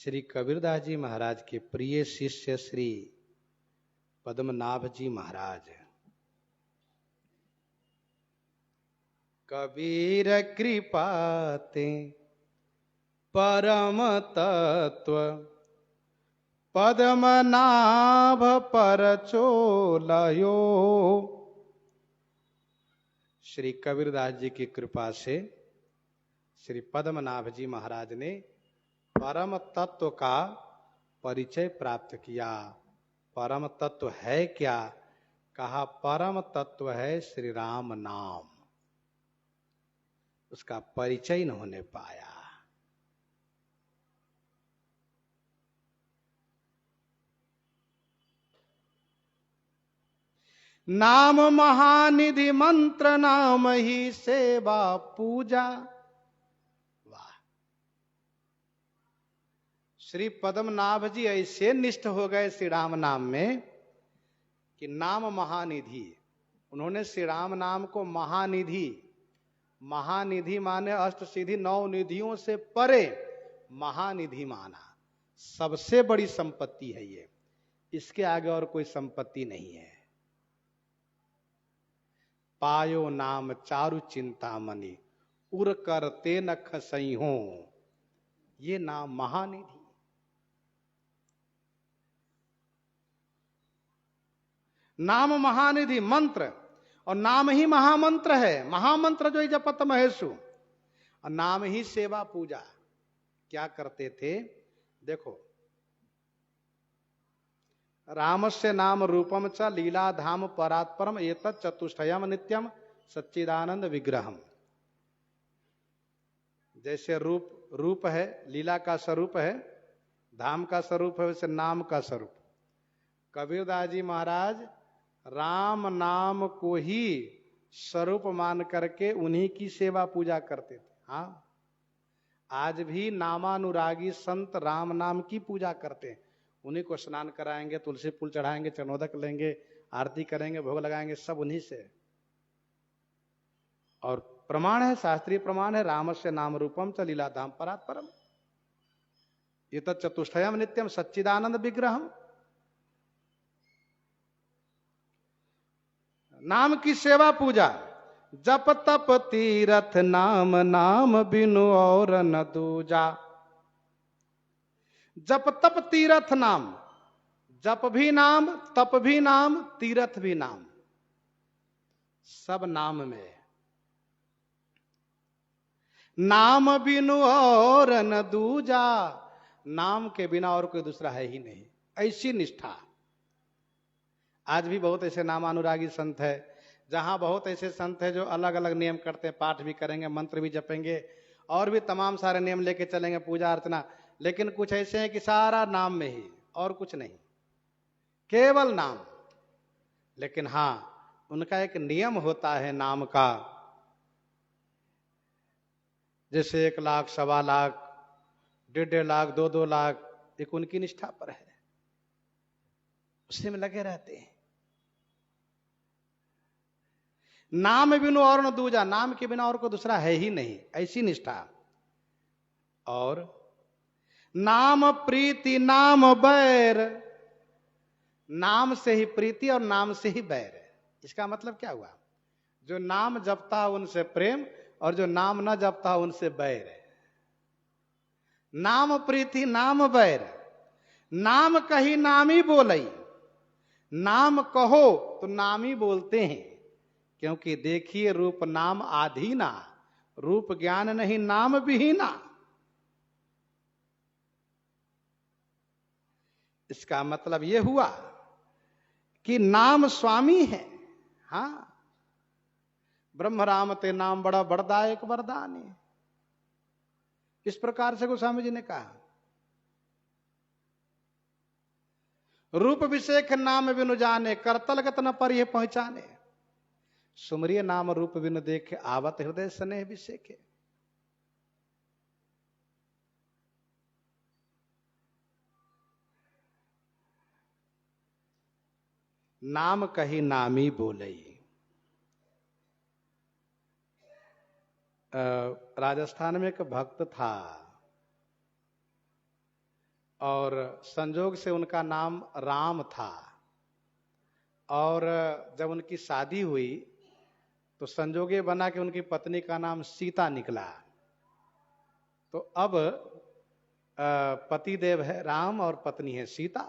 श्री कबीरदास जी महाराज के प्रिय शिष्य श्री पद्मनाभ जी महाराज। कबीर कृपाते परम तत्व पद्मनाभ पर चोलयो। श्री कबीरदास जी की कृपा से श्री पद्मनाभ जी महाराज ने परम तत्व का परिचय प्राप्त किया। परम तत्व है क्या? कहा परम तत्व है श्री राम नाम। उसका परिचय न होने पाया। नाम महानिधि मंत्र नाम ही सेवा पूजा। वाह! श्री पद्मनाभ जी ऐसे निष्ठ हो गए श्री राम नाम में कि नाम महानिधि। उन्होंने श्री राम नाम को महानिधि, महानिधि माने अष्ट सिद्धि नौ निधियों से परे महानिधि माना। सबसे बड़ी संपत्ति है ये, इसके आगे और कोई संपत्ति नहीं है। पायो नाम चारु चिंतामणि उर कर ते न खसई हो। ये नाम महानिधि। नाम महानिधि मंत्र, और नाम ही महामंत्र है। महामंत्र जो जपत महेशु, और नाम ही सेवा पूजा। क्या करते थे देखो, रामस्य नाम रूपम च लीला धाम परात्परम एतत् चतुष्टयम नित्यम सच्चिदानंद विग्रहम। जैसे रूप है, लीला का स्वरूप है, धाम का स्वरूप है, वैसे नाम का स्वरूप। कबीरदास जी महाराज राम नाम को ही स्वरूप मान करके उन्हीं की सेवा पूजा करते थे। हाँ, आज भी नामानुरागी संत राम नाम की पूजा करते हैं। उन्हीं को स्नान कराएंगे, तुलसी फूल चढ़ाएंगे, चरणोदक लेंगे, आरती करेंगे, भोग लगाएंगे, सब उन्हीं से। और प्रमाण है, शास्त्रीय प्रमाण है, रामस्य नाम रूपम च लीला धाम परात्परम एतत् चतुष्टयम नित्यम सच्चिदानंद विग्रहम। नाम की सेवा पूजा। जप तप तीरथ नाम, नाम बिनु और न दूजा। जप तप तीरथ नाम, जप भी नाम, तप भी नाम, तीरथ भी नाम, सब नाम में। नाम बिनु और न दूजा, नाम के बिना और कोई दूसरा है ही नहीं। ऐसी निष्ठा। आज भी बहुत ऐसे नामानुरागी संत है, जहां बहुत ऐसे संत है जो अलग अलग नियम करते हैं, पाठ भी करेंगे, मंत्र भी जपेंगे, और भी तमाम सारे नियम लेके चलेंगे, पूजा अर्चना। लेकिन कुछ ऐसे हैं कि सारा नाम में ही, और कुछ नहीं, केवल नाम। लेकिन हां, उनका एक नियम होता है नाम का। जैसे 1 लाख, 1.25 लाख, 1.5 लाख, 2-2 लाख, एक उनकी निष्ठा पर है, उसी में लगे रहते हैं। नाम बिनु और न दूजा, नाम के बिना और कोई दूसरा है ही नहीं, ऐसी निष्ठा। और नाम प्रीति नाम बैर, नाम से ही प्रीति और नाम से ही बैर। इसका मतलब क्या हुआ? जो नाम जपता उनसे प्रेम, और जो नाम न जपता उनसे बैर। नाम प्रीति नाम बैर। नाम कही नामी बोलई, नाम कहो तो नाम ही बोलते हैं। क्योंकि देखिए रूप नाम आधीना, रूप ज्ञान नहीं नाम विहीना। इसका मतलब यह हुआ कि नाम स्वामी है। हाँ, ब्रह्म राम ते नाम बड़ा बड़दायक वरदान है। इस प्रकार से गोस्वामी जी ने कहा, रूप विषेख नाम बिनु जाने, करतलगत न परिह पहचाने। सुमरिय नाम रूप बिनु देखे, आवत हृदय स्नेह विषेखे। नाम कही नामी बोलई। राजस्थान में एक भक्त था, और संजोग से उनका नाम राम था। और जब उनकी शादी हुई तो संजोग ये बना कि उनकी पत्नी का नाम सीता निकला। तो अब पति देव है राम और पत्नी है सीता,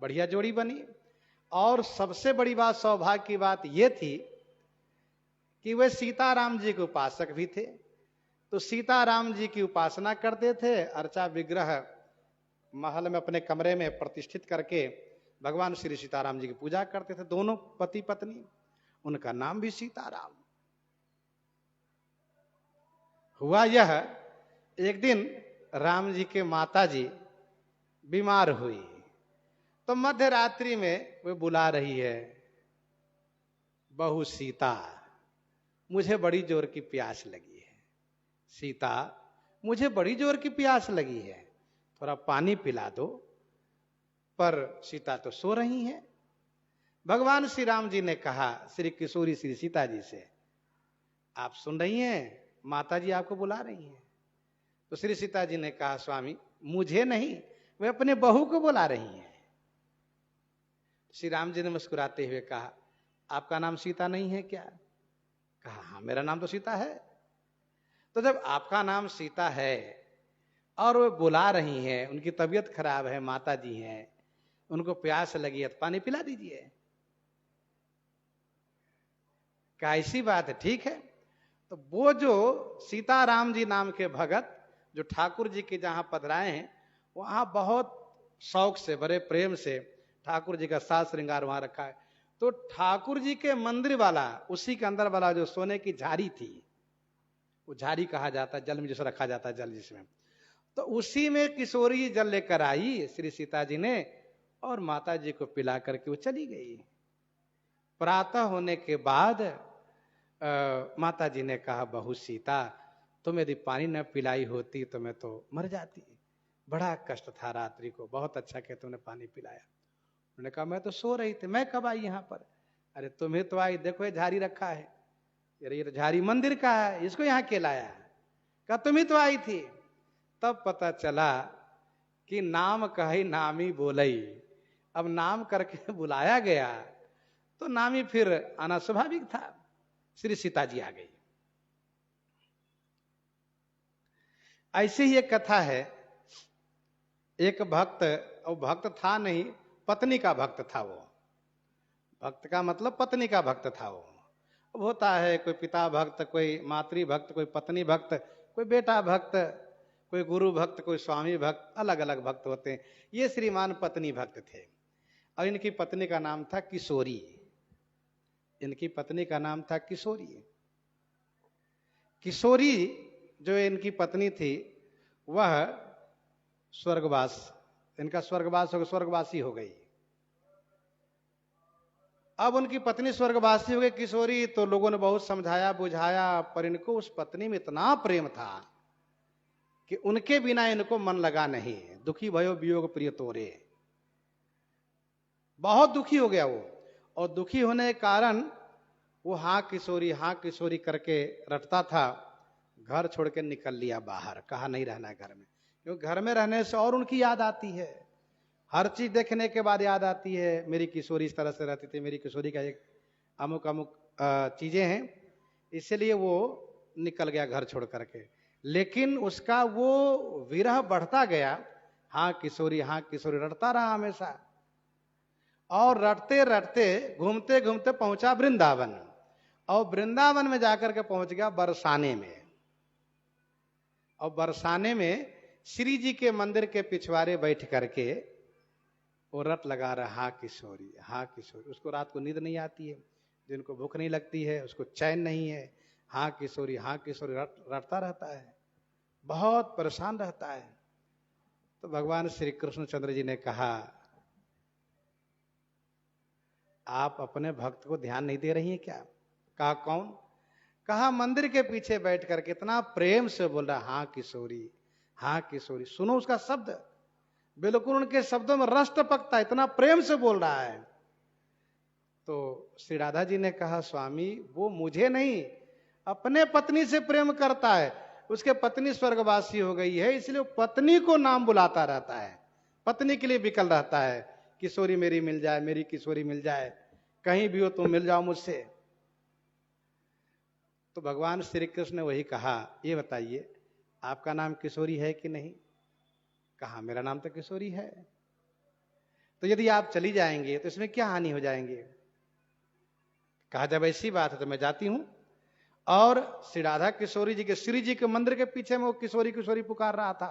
बढ़िया जोड़ी बनी। और सबसे बड़ी बात, सौभाग्य की बात यह थी कि वे सीताराम जी के उपासक भी थे। तो सीताराम जी की उपासना करते थे, अर्चा विग्रह महल में अपने कमरे में प्रतिष्ठित करके भगवान श्री सीताराम जी की पूजा करते थे, दोनों पति पत्नी। उनका नाम भी सीताराम। हुआ यह, एक दिन राम जी के माता जी बीमार हुई, तो मध्य रात्रि में वे बुला रही है, बहू सीता मुझे बड़ी जोर की प्यास लगी है, सीता मुझे बड़ी जोर की प्यास लगी है, थोड़ा पानी पिला दो। पर सीता तो सो रही हैं। भगवान श्री राम जी ने कहा श्री किशोरी श्री सीता जी से, आप सुन रही हैं, माता जी आपको बुला रही हैं। तो श्री सीता जी ने कहा, स्वामी मुझे नहीं, वे अपने बहू को बुला रही हैं। श्री राम जी ने मुस्कुराते हुए कहा, आपका नाम सीता नहीं है क्या? कहा, हाँ मेरा नाम तो सीता है। तो जब आपका नाम सीता है और वे बुला रही हैं, उनकी तबीयत खराब है, माता जी हैं, उनको प्यास लगी है, तो पानी पिला दीजिए। कैसी बात है, ठीक है। तो वो जो सीताराम जी नाम के भगत जो ठाकुर जी के जहां पधराए हैं, वहां बहुत शौक से, बड़े प्रेम से ठाकुर जी का साज श्रृंगार वहां रखा है। तो ठाकुर जी के मंदिर वाला, उसी के अंदर वाला जो सोने की झाड़ी थी, वो झाड़ी कहा जाता है, जल में जैसे रखा जाता है जल जिसमें, तो उसी में किशोरी जल लेकर आई श्री सीता जी ने और माता जी को पिला करके वो चली गई। प्रातः होने के बाद माता जी ने कहा, बहू सीता तुम यदि पानी न पिलाई होती तो मैं तो मर जाती, बड़ा कष्ट था रात्रि को, बहुत अच्छा कि तुमने पानी पिलाया। उन्होंने कहा, मैं तो सो रही थी, मैं कब आई यहाँ पर? अरे तुम्हें तो आई, देखो ये झाड़ी रखा है, ये तो झाड़ी मंदिर का है, इसको यहाँ के लाया? कहा तुम ही तो आई थी। तब पता चला कि नाम कही नामी बोलई, अब नाम करके बुलाया गया तो नामी फिर आना स्वाभाविक था। श्री सीता जी आ गई। ऐसे ही एक कथा है, एक भक्त, और भक्त था नहीं, पत्नी का भक्त था वो। भक्त का मतलब पत्नी का भक्त था वो। अब होता है कोई पिता भक्त, कोई मातृ भक्त, कोई पत्नी भक्त, कोई बेटा भक्त, कोई गुरु भक्त, कोई स्वामी भक्त, अलग अलग भक्त होते हैं। ये श्रीमान पत्नी भक्त थे और इनकी पत्नी का नाम था किशोरी। इनकी पत्नी का नाम था किशोरी। किशोरी जो इनकी पत्नी थी वह स्वर्गवास, इनका स्वर्गवास हो गया, स्वर्गवासी हो गई। अब उनकी पत्नी स्वर्गवासी हो गई किशोरी, तो लोगों ने बहुत समझाया बुझाया, पर इनको उस पत्नी में इतना प्रेम था कि उनके बिना इनको मन लगा नहीं। दुखी भयो वियोग प्रिय तोरे, बहुत दुखी हो गया वो। और दुखी होने के कारण वो हाँ किशोरी करके रटता था। घर छोड़ के निकल लिया बाहर, कहा नहीं रहना घर में, क्योंकि घर में रहने से और उनकी याद आती है। हर चीज देखने के बाद याद आती है, मेरी किशोरी इस तरह से रहती थी, मेरी किशोरी का एक अमुक अमुक चीजें हैं, इसलिए वो निकल गया घर छोड़ करके। लेकिन उसका वो विरह बढ़ता गया, हाँ किशोरी रटता रहा हमेशा। और रटते रटते घूमते घूमते पहुंचा वृंदावन, और वृंदावन में जाकर के पहुंच गया बरसाने में। और बरसाने में श्री जी के मंदिर के पिछवाड़े बैठ करके वो रट लगा रहा, हाँ किशोरी। उसको रात को नींद नहीं आती है, जिनको भूख नहीं लगती है उसको चैन नहीं है, हाँ किशोरी रटता रहता है, बहुत परेशान रहता है। तो भगवान श्री कृष्णचंद्र जी ने कहा, आप अपने भक्त को ध्यान नहीं दे रही हैं क्या? कहा कौन? कहा मंदिर के पीछे बैठ कर कितना प्रेम से बोल रहा, हाँ किशोरी। सुनो उसका शब्द, बिल्कुल उनके शब्दों में रस टपकता है, इतना प्रेम से बोल रहा है। तो श्री राधा जी ने कहा, स्वामी वो मुझे नहीं अपने पत्नी से प्रेम करता है, उसके पत्नी स्वर्गवासी हो गई है, इसलिए वो पत्नी को नाम बुलाता रहता है, पत्नी के लिए विकल रहता है, किशोरी मेरी मिल जाए, मेरी किशोरी मिल जाए, कहीं भी हो तुम मिल जाओ मुझसे। तो भगवान श्री कृष्ण ने वही कहा, ये बताइए आपका नाम किशोरी है कि नहीं? कहा मेरा नाम तो किशोरी है। तो यदि आप चली जाएंगे तो इसमें क्या हानि हो जाएंगे? कहा जब ऐसी बात है तो मैं जाती हूं। और श्री राधा किशोरी जी के, श्री जी के मंदिर के पीछे में वो किशोरी किशोरी पुकार रहा था।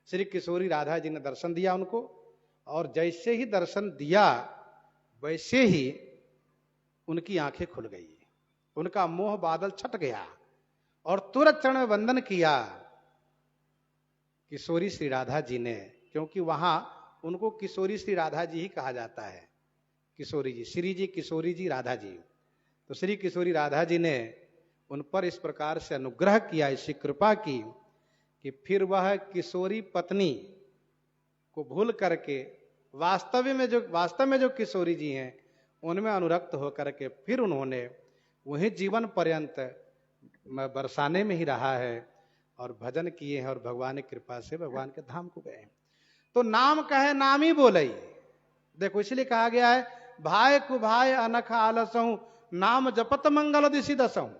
श्री किशोरी राधा जी ने दर्शन दिया उनको, और जैसे ही दर्शन दिया वैसे ही उनकी आंखें खुल गई, उनका मोह बादल छट गया और तुरंत चरण में वंदन किया किशोरी श्री राधा जी ने, क्योंकि वहां उनको किशोरी श्री राधा जी ही कहा जाता है। किशोरी जी, श्री जी, किशोरी जी, राधा जी। तो श्री किशोरी राधा जी ने उन पर इस प्रकार से अनुग्रह किया, ऐसी कृपा की कि फिर वह किशोरी पत्नी को भूल करके वास्तव में जो किशोरी जी हैं उनमें अनुरक्त होकर के फिर उन्होंने वही जीवन पर्यंत बरसाने में ही रहा है और भजन किए हैं और भगवान की कृपा से भगवान के धाम को गए। तो नाम कहे नाम ही बोले। देखो इसलिए कहा गया है, भाई कुभाई अनख आलसहूं, नाम जपत मंगल दिशि दसहूं।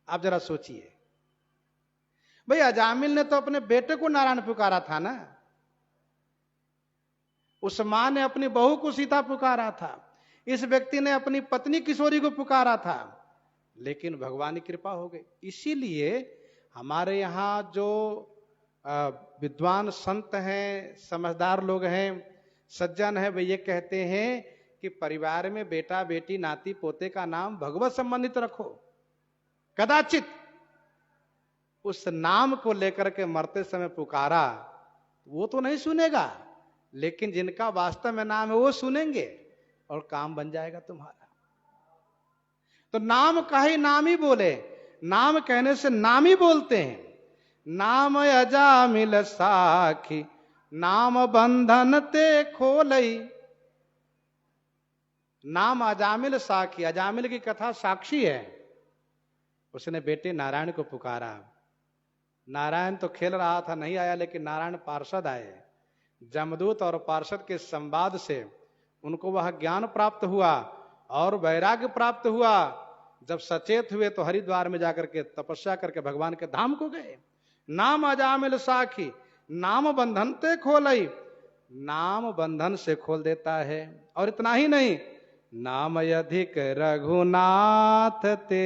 आप जरा सोचिए, भाई अजामिल ने तो अपने बेटे को नारायण पुकारा था ना, उस मां ने अपनी बहू को सीता पुकारा था, इस व्यक्ति ने अपनी पत्नी किशोरी को पुकारा था, लेकिन भगवान की कृपा हो गई। इसीलिए हमारे यहाँ जो विद्वान संत हैं, समझदार लोग हैं, सज्जन हैं, वे ये कहते हैं कि परिवार में बेटा बेटी नाती पोते का नाम भगवत संबंधित रखो। कदाचित उस नाम को लेकर के मरते समय पुकारा वो तो नहीं सुनेगा, लेकिन जिनका वास्तव में नाम है वो सुनेंगे और काम बन जाएगा तुम्हारा। तो नाम कहे नाम ही बोले, नाम कहने से नाम ही बोलते हैं। नाम अजामिल साखी, नाम बंधन ते खोलई। नाम अजामिल साखी, अजामिल की कथा साक्षी है। उसने बेटे नारायण को पुकारा, नारायण तो खेल रहा था, नहीं आया, लेकिन नारायण पार्षद आए। जमदूत और पार्षद के संवाद से उनको वह ज्ञान प्राप्त हुआ और वैराग्य प्राप्त हुआ। जब सचेत हुए तो हरिद्वार में जाकर के तपस्या करके भगवान के धाम को गए। नाम अजामिल साखी, नाम बंधन ते खोलई, नाम बंधन से खोल देता है। और इतना ही नहीं, नाम अधिक रघुनाथ ते,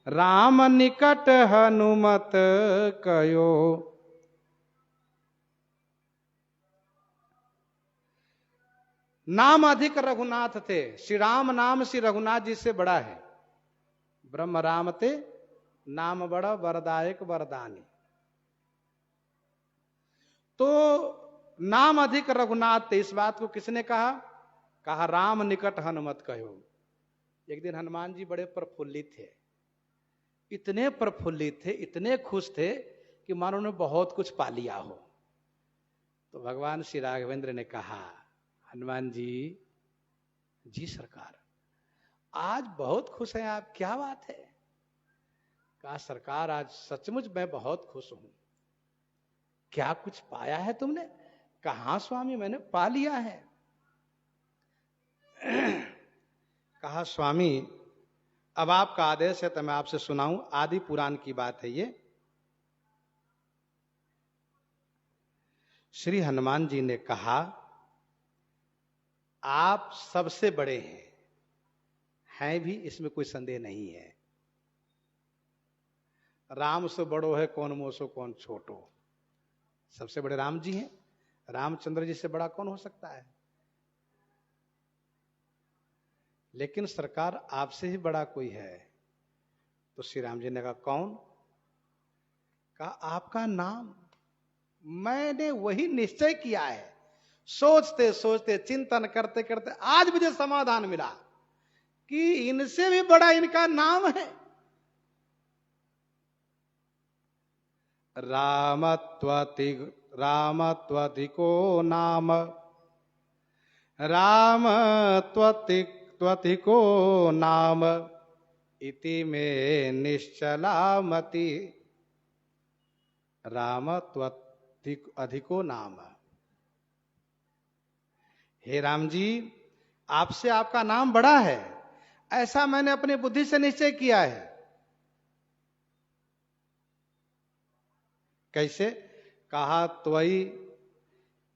राम निकट हनुमत कयो। नाम अधिक रघुनाथ थे, श्री राम नाम श्री रघुनाथ जी से बड़ा है। ब्रह्म राम ते नाम बड़ा वरदायक वरदानी। तो नाम अधिक रघुनाथ थे, इस बात को किसने कहा? कहा राम निकट हनुमत कहो। एक दिन हनुमान जी बड़े प्रफुल्लित थे, इतने प्रफुल्लित थे, इतने खुश थे कि मानो उन्होंने बहुत कुछ पा लिया हो। तो भगवान श्री राघवेंद्र ने कहा, हनुमान जी, जी सरकार, आज बहुत खुश हैं आप, क्या बात है? कहा सरकार, आज सचमुच मैं बहुत खुश हूं। क्या कुछ पाया है तुमने? कहा स्वामी, मैंने पा लिया है। कहा स्वामी, अब आपका आदेश है तो मैं आपसे सुनाऊं। आदि पुराण की बात है ये। श्री हनुमान जी ने कहा, आप सबसे बड़े हैं भी, इसमें कोई संदेह नहीं है। राम से बड़ो है कौन मोसो कौन छोटो, सबसे बड़े राम जी हैं। रामचंद्र जी से बड़ा कौन हो सकता है? लेकिन सरकार आपसे ही बड़ा कोई है। तो श्री राम जी ने कहा कौन? कहा आपका नाम। मैंने वही निश्चय किया है, सोचते सोचते चिंतन करते करते आज मुझे समाधान मिला कि इनसे भी बड़ा इनका नाम है। रामत्वधिको नाम, रामत्वधिको नाम, इति में निश्चला मति। राम अधिको नाम। हे राम जी, आपसे आपका नाम बड़ा है, ऐसा मैंने अपनी बुद्धि से निश्चय किया है। कैसे? कहा त्वयि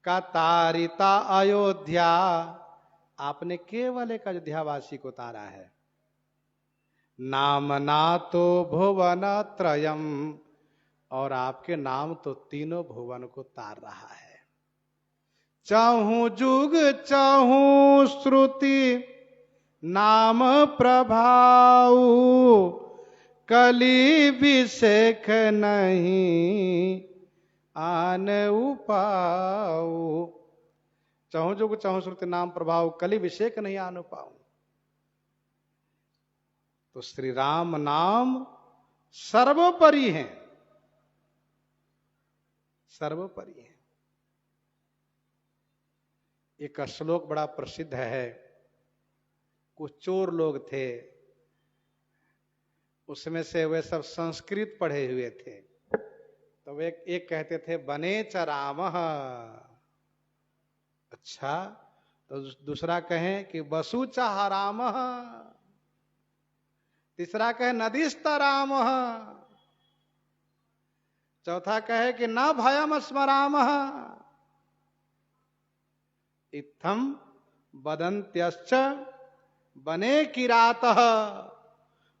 का तारिता अयोध्या, आपने केवल एक अयोध्यावासी को तारा है। नाम ना तो भुवन त्रयम, और आपके नाम तो तीनों भुवन को तार रहा है। चाहूं जुग चाहूं श्रुति नाम प्रभाऊ, कली विषेख नहीं आन उपाऊ। चाहूं जुग चाहूं श्रुति नाम प्रभाव, कली विषेक नहीं आन उपाऊ। तो श्री राम नाम सर्वोपरि है, सर्वोपरि है। एक श्लोक बड़ा प्रसिद्ध है। कुछ चोर लोग थे, उसमें से वे सब संस्कृत पढ़े हुए थे। तो वे एक कहते थे बने च रामः, अच्छा। तो दूसरा कहे कि बसु च रामः, तीसरा कहे नदीस्त रामः, चौथा कहे कि न भयम स्मरामः, इत्थम वदन्त्यश्च बने किरातः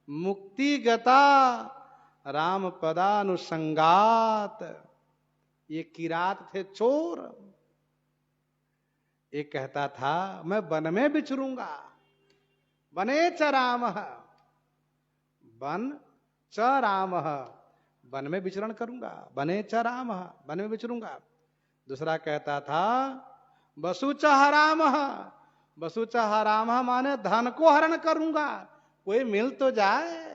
मुक्तिगता राम पदानुसंगात। ये किरात थे चोर। एक कहता था मैं वन में विचरूंगा, बने च रामः, वन च रामः, वन में विचरण करूंगा, बने च रामः, वन में विचरूंगा। दूसरा कहता था बसु च हरामः, बसु च हरामः माने धन को हरण करूंगा, कोई मिल तो जाए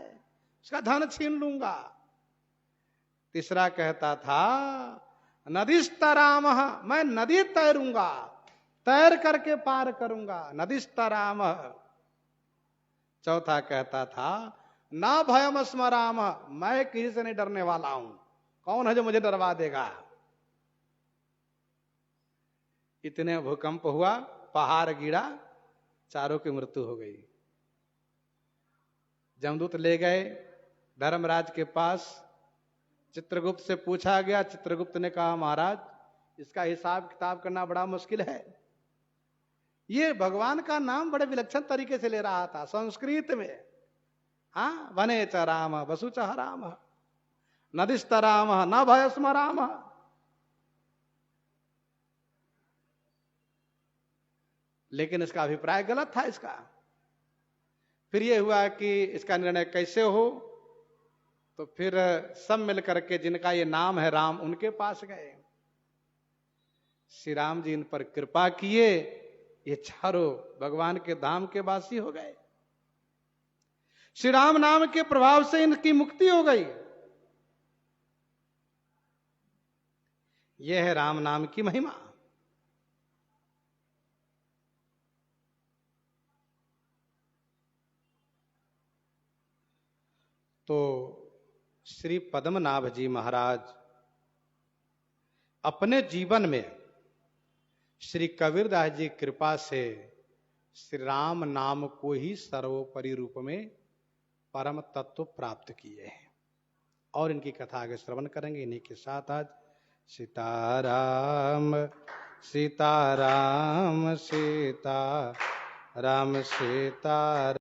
उसका धन छीन लूंगा। तीसरा कहता था नदीस्तरामः, मैं नदी तैरूंगा, तैर करके पार करूंगा, नदीस्तरामः। चौथा कहता था ना भयम स्मरामः, मैं किसी से नहीं डरने वाला हूं, कौन है जो मुझे डरवा देगा। इतने भूकंप हुआ, पहाड़ गिरा, चारों की मृत्यु हो गई। जमदूत ले गए धर्मराज के पास, चित्रगुप्त से पूछा गया। चित्रगुप्त ने कहा महाराज इसका हिसाब किताब करना बड़ा मुश्किल है। ये भगवान का नाम बड़े विलक्षण तरीके से ले रहा था संस्कृत में। हाँ, वने च राम वसु च राम नदिस्त राम न भय स्म राम। लेकिन इसका अभिप्राय गलत था इसका। फिर यह हुआ कि इसका निर्णय कैसे हो, तो फिर सब मिलकर के जिनका ये नाम है राम, उनके पास गए। श्री राम जी इन पर कृपा किए, ये चारों भगवान के धाम के वासी हो गए। श्री राम नाम के प्रभाव से इनकी मुक्ति हो गई। यह है राम नाम की महिमा। तो श्री पद्मनाभ जी महाराज अपने जीवन में श्री कबीरदास जी कृपा से श्री राम नाम को ही सर्वोपरि रूप में परम तत्व प्राप्त किए हैं। और इनकी कथा आगे श्रवण करेंगे। इन्हीं के साथ आज सीताराम सीताराम सीता राम सीता